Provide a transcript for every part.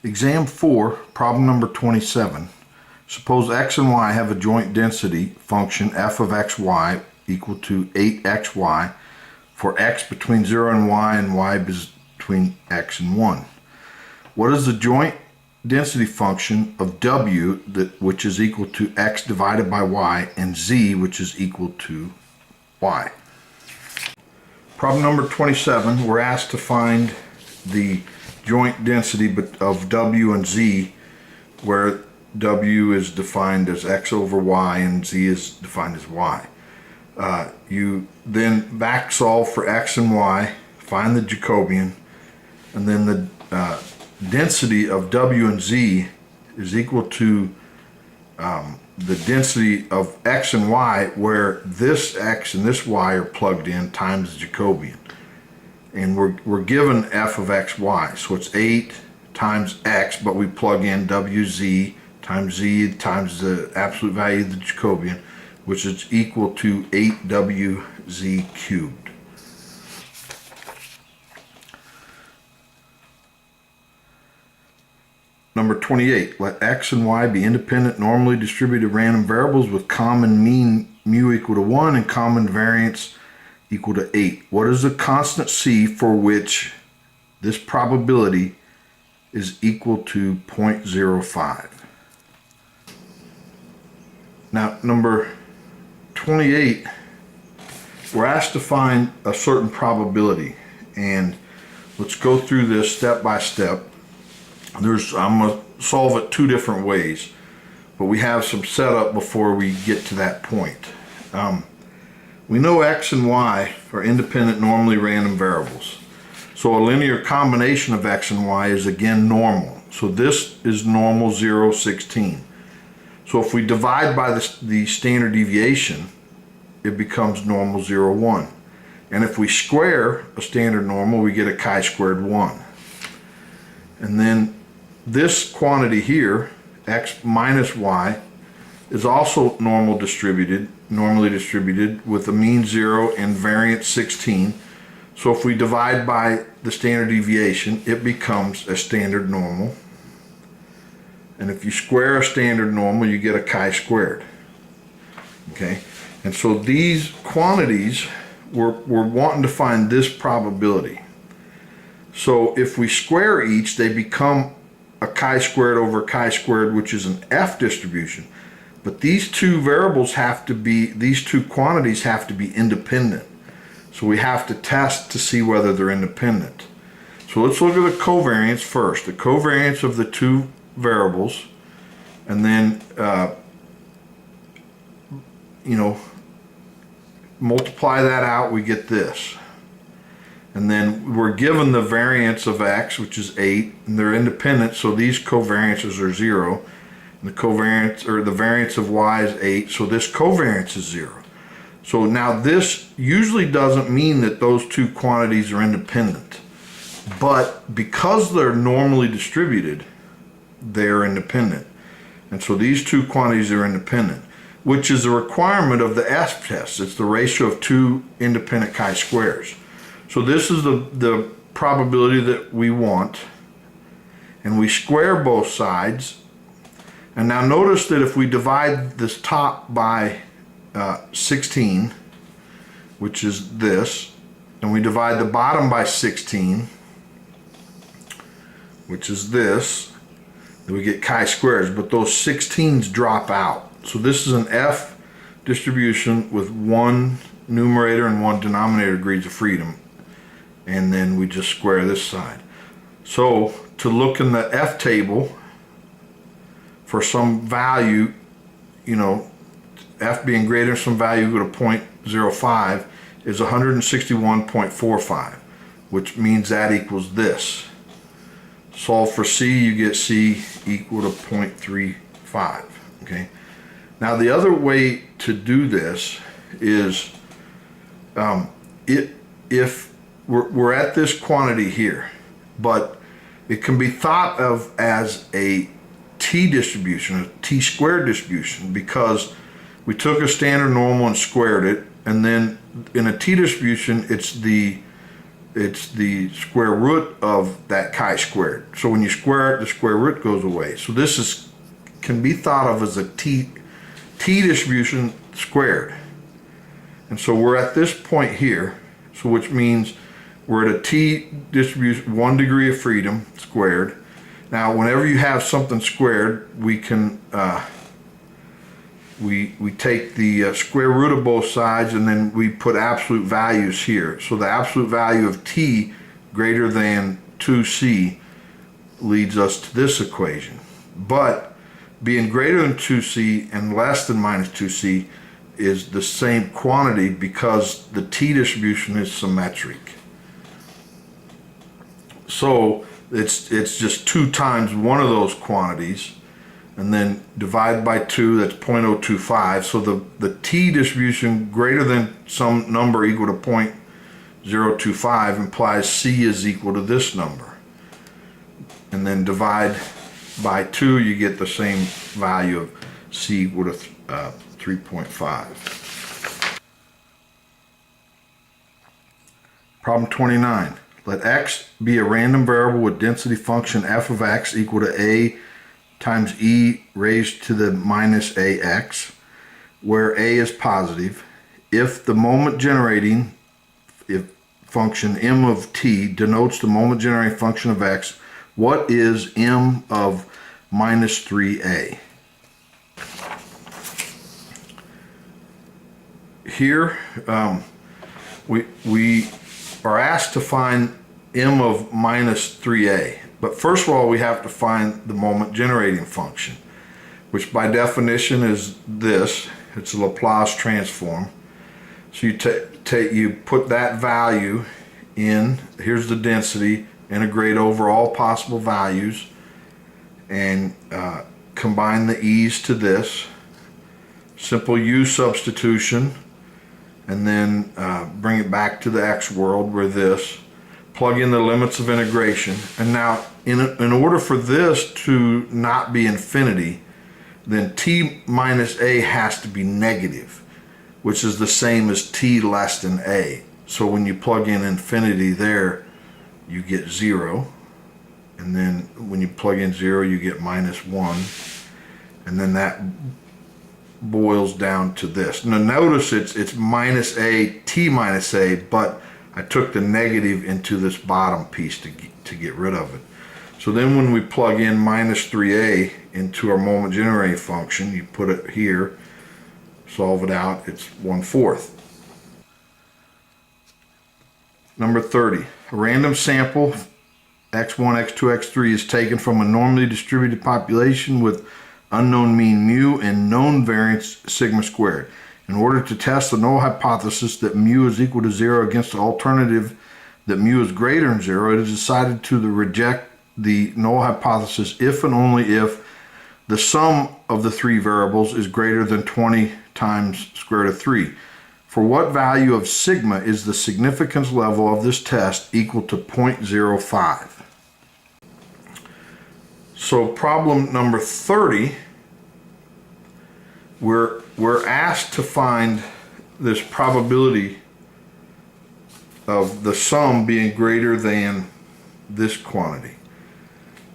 Exam 4, problem number 27. Suppose x and y have a joint density function f of xy equal to 8xy for x between 0 and y between x and 1. What is the joint density function of w, which is equal to x divided by y, and z, which is equal to y? Problem number 27, we're asked to find the joint density of w and z, where w is defined as x over y and z is defined as y. You then back solve for x and y, find the Jacobian, and then the density of w and z is equal to the density of x and y, where this x and this y are plugged in, times the Jacobian. And we're given f of xy, so it's 8 times x, but we plug in wz times z times the absolute value of the Jacobian, which is equal to 8wz cubed. Number 28, let x and y be independent, normally distributed random variables with common mean mu equal to 1 and common variance equal to 8. What is the constant c for which this probability is equal to 0.05? Now, number 28, we're asked to find a certain probability, and let's go through this step by step. I'm going to solve it two different ways, but we have some setup before we get to that point. We know x and y are independent, normally random variables. So a linear combination of x and y is again normal. So this is normal 0, 16. So if we divide by the standard deviation, it becomes normal 0, 1. And if we square a standard normal, we get a chi-squared 1. And then this quantity here, x minus y, is also normally distributed with a mean 0 and variance 16. So if we divide by the standard deviation, it becomes a standard normal. And if you square a standard normal, you get a chi-squared. Okay, and so these quantities, we're wanting to find this probability. So if we square each, they become a chi-squared over chi-squared, which is an F distribution. But these two variables have to be, these two quantities have to be independent. So we have to test to see whether they're independent. So let's look at the covariance first. The covariance of the two variables, and then multiply that out, we get this. And then we're given the variance of x, which is 8, and they're independent, so these covariances are 0. And the covariance, or the variance of y, is 8, so this covariance is 0. So now this usually doesn't mean that those two quantities are independent, but because they're normally distributed, they're independent. And so these two quantities are independent, which is a requirement of the F test. It's the ratio of two independent chi-squares. So this is the probability that we want, and we square both sides. And now notice that if we divide this top by 16, which is this, and we divide the bottom by 16, which is this, then we get chi-squares, but those 16s drop out. So this is an F distribution with one numerator and one denominator degrees of freedom. And then we just square this side. So to look in the F table for some value, F being greater than some value equal to 0.05 is 161.45, which means that equals this. Solve for C, you get C equal to 0.35. Okay. Now the other way to do this is if we're at this quantity here, but it can be thought of as a t distribution, a t-squared distribution, because we took a standard normal and squared it, and then in a t distribution, it's the it's the square root of that chi-squared. So when you square it, the square root goes away. So this can be thought of as a t distribution squared. And so we're at this point here, so which means we're at a t distribution, 1 degree of freedom squared. Now whenever you have something squared, we can we take the square root of both sides, and then we put absolute values here. So the absolute value of t greater than 2c leads us to this equation. But being greater than 2c and less than minus 2c is the same quantity because the t distribution is symmetric. So it's just 2 times one of those quantities, and then divide by 2, that's 0.025. So the t distribution greater than some number equal to 0.025 implies c is equal to this number. And then divide by 2, you get the same value of c equal to 3.5. Problem 29. Let x be a random variable with density function f of x equal to a times e raised to the minus ax, where a is positive. If the moment generating function m of t denotes the moment generating function of x, what is m of minus 3a? Here we are asked to find m of minus 3a. But first of all, we have to find the moment generating function, which by definition is this. It's a Laplace transform. So you put that value in, here's the density, integrate over all possible values, and combine the e's to this. Simple u substitution, and then bring it back to the x world where this. Plug in the limits of integration, and now in order for this to not be infinity, then t minus a has to be negative, which is the same as t less than a. So when you plug in infinity there, you get 0, and then when you plug in 0, you get minus 1, and then that boils down to this. Now notice it's minus a, t minus a, but I took the negative into this bottom piece to get rid of it. So then when we plug in minus 3a into our moment generating function, you put it here, solve it out, it's 1/4. Number 30, a random sample x1, x2, x3 is taken from a normally distributed population with unknown mean mu and known variance sigma squared. In order to test the null hypothesis that mu is equal to 0 against the alternative that mu is greater than 0, it is decided to reject the null hypothesis if and only if the sum of the 3 variables is greater than 20 times square root of 3. For what value of sigma is the significance level of this test equal to 0.05? So problem number 30, we're asked to find this probability of the sum being greater than this quantity,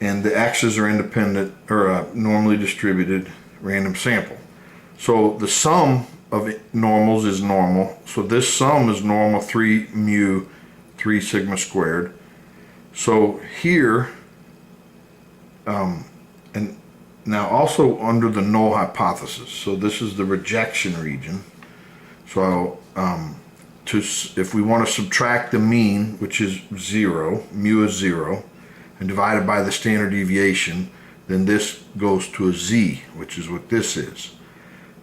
and the x's are independent or normally distributed random sample. So the sum of normals is normal, so this sum is normal 3 mu 3 sigma squared. So here and now also under the null hypothesis, so this is the rejection region. So if we want to subtract the mean, which is 0, mu is 0, and divide it by the standard deviation, then this goes to a z, which is what this is.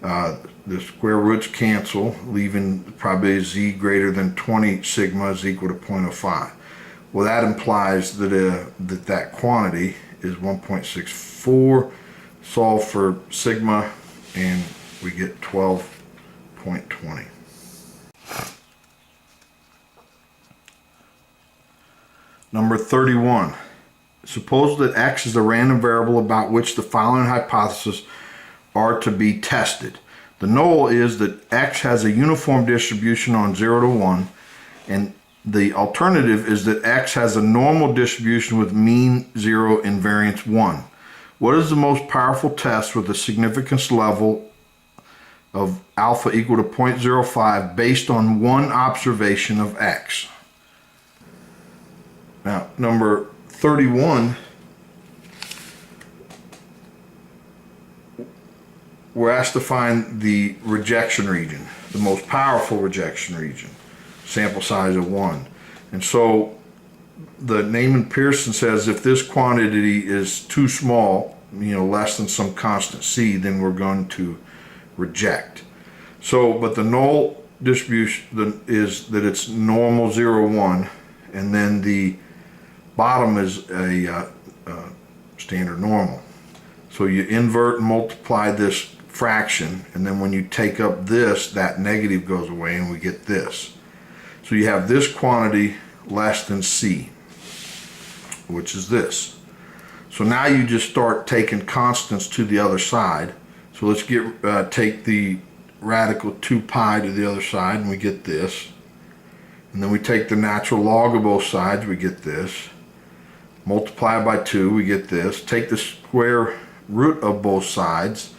The square roots cancel, leaving probably z greater than 20 sigma is equal to 0.05. Well, that implies that that quantity is 1.64. Solve for sigma, and we get 12.20. Number 31. Suppose that x is a random variable about which the following hypotheses are to be tested. The null is that x has a uniform distribution on 0 to 1, and the alternative is that X has a normal distribution with mean 0 and variance 1. What is the most powerful test with a significance level of alpha equal to 0.05 based on one observation of X? Now, number 31, we're asked to find the rejection region, the most powerful rejection region, sample size of 1. And so the Neyman-Pearson says if this quantity is too small, less than some constant C, then we're going to reject. So, but the null distribution is that it's normal 0, 1, and then the bottom is a standard normal. So you invert and multiply this fraction, and then when you take up this, that negative goes away and we get this. So you have this quantity less than C, which is this. So now you just start taking constants to the other side. So let's take the radical 2 pi to the other side and we get this. And then we take the natural log of both sides, we get this. Multiply by 2, we get this. Take the square root of both sides.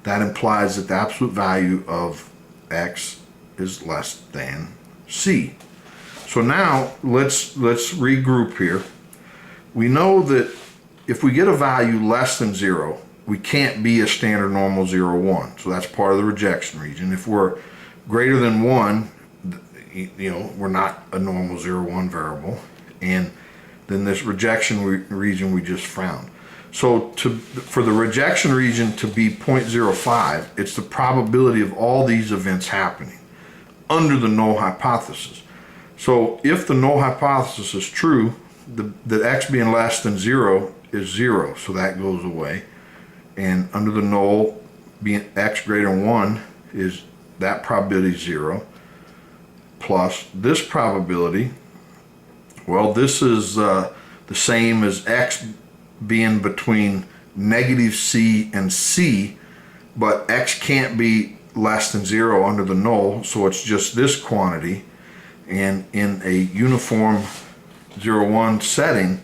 That implies that the absolute value of X is less than C. So now let's regroup here. We know that if we get a value less than 0, we can't be a standard normal 0, 1. So that's part of the rejection region. If we're greater than 1, we're not a normal 0, 1 variable. And then this rejection region we just found. So for the rejection region to be 0.05, it's the probability of all these events happening under the null hypothesis. So if the null hypothesis is true, that X being less than 0 is 0, so that goes away. And under the null, being X greater than 1 is that probability 0, plus this probability. Well, this is the same as X being between negative C and C, but X can't be less than 0 under the null, so it's just this quantity. And in a uniform 0, 1 setting,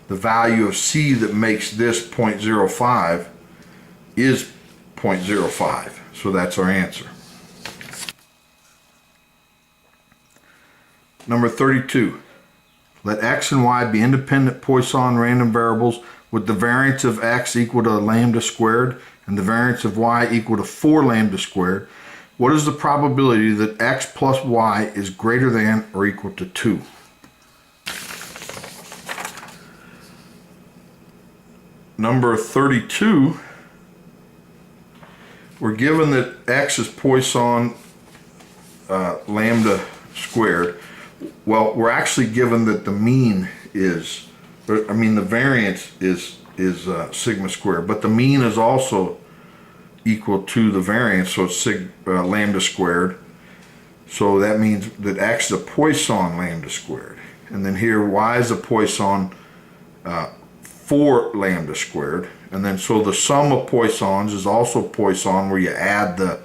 the value of C that makes this 0.05 is 0.05. So that's our answer. Number 32. Let X and Y be independent Poisson random variables with the variance of X equal to lambda squared and the variance of Y equal to 4 lambda squared. What is the probability that X plus Y is greater than or equal to 2? Number 32, we're given that X is Poisson lambda squared. Well, we're actually given that the mean is, the variance is sigma squared, but the mean is also equal to the variance, so it's lambda squared. So that means that X is a Poisson lambda squared. And then here, Y is a Poisson 4 lambda squared. And then so the sum of Poissons is also Poisson, where you add the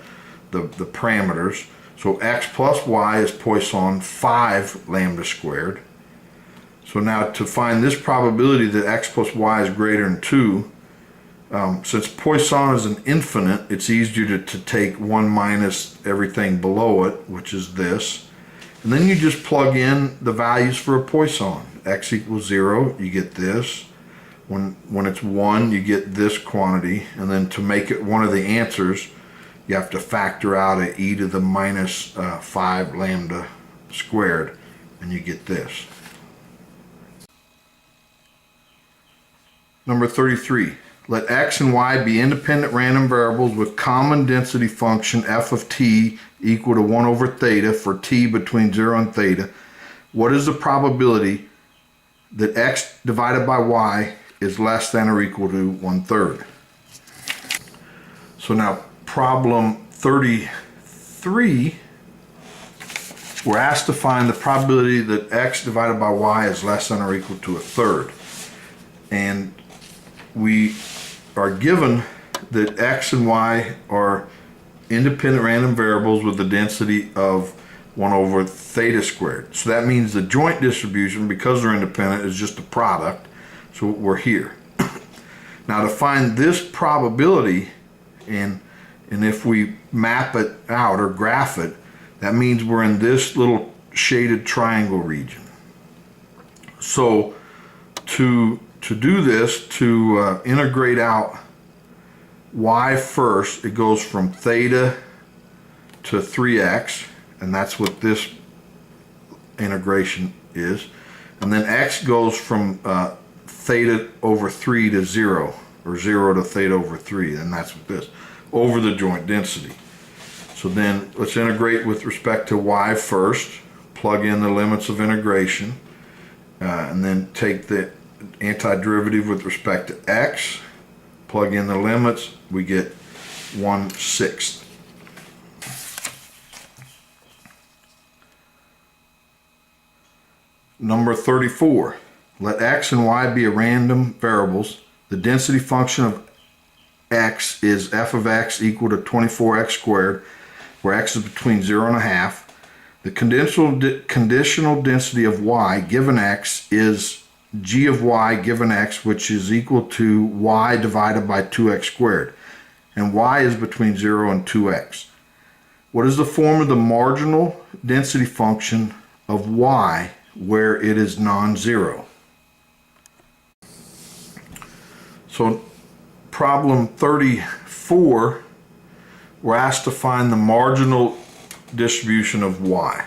parameters. So X plus Y is Poisson 5 lambda squared. So now to find this probability that X plus Y is greater than 2, since Poisson is an infinite, it's easier to take 1 minus everything below it, which is this. And then you just plug in the values for a Poisson. X equals 0, you get this. When it's 1, you get this quantity. And then to make it one of the answers, you have to factor out a e to the minus 5 lambda squared, and you get this. Number 33. Let X and Y be independent random variables with common density function f of t equal to 1 over theta for t between 0 and theta. What is the probability that X divided by Y is less than or equal to 1/3? So now problem 33, we're asked to find the probability that X divided by Y is less than or equal to 1/3. And we are given that X and Y are independent random variables with the density of 1 over theta squared. So that means the joint distribution, because they're independent, is just a product. So we're here. Now to find this probability, and if we map it out or graph it, that means we're in this little shaded triangle region. So to do this, to integrate out y first, it goes from theta to 3x, and that's what this integration is. And then x goes from theta over 3 to 0, or 0 to theta over 3, and that's what this, over the joint density. So then let's integrate with respect to y first, plug in the limits of integration, and then take the antiderivative with respect to x, plug in the limits, we get 1/6. Number 34, let x and y be random variables. The density function of x is f of x equal to 24x squared, where x is between 0 and a half. The conditional density of y given x is g of y given x, which is equal to y divided by 2x squared, and y is between 0 and 2x. What is the form of the marginal density function of y where it is non-zero? So problem 34, we're asked to find the marginal distribution of y.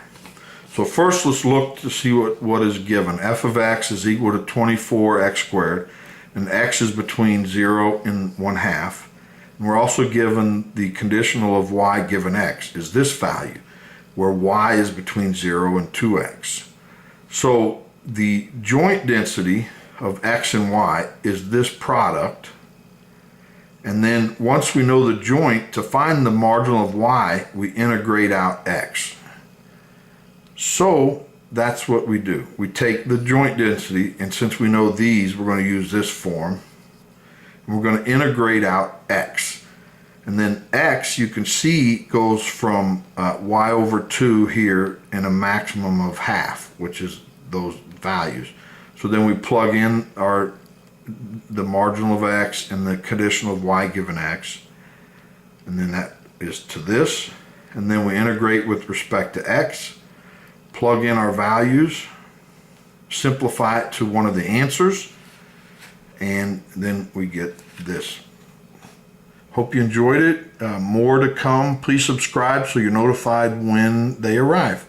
So first let's look to see what is given. F of x is equal to 24x squared, and x is between 0 and 1/2. And we're also given the conditional of y given x is this value, where y is between 0 and 2x. So the joint density of x and y is this product. And then once we know the joint, to find the marginal of y, we integrate out x. So that's what we do. We take the joint density, and since we know these, we're going to use this form. And we're going to integrate out x. And then x, you can see, goes from y over 2 here in a maximum of half, which is those values. So then we plug in the marginal of x and the conditional of y given x, and then that is to this, and then we integrate with respect to x, plug in our values, simplify it to one of the answers, and then we get this. Hope you enjoyed it. More to come. Please subscribe so you're notified when they arrive.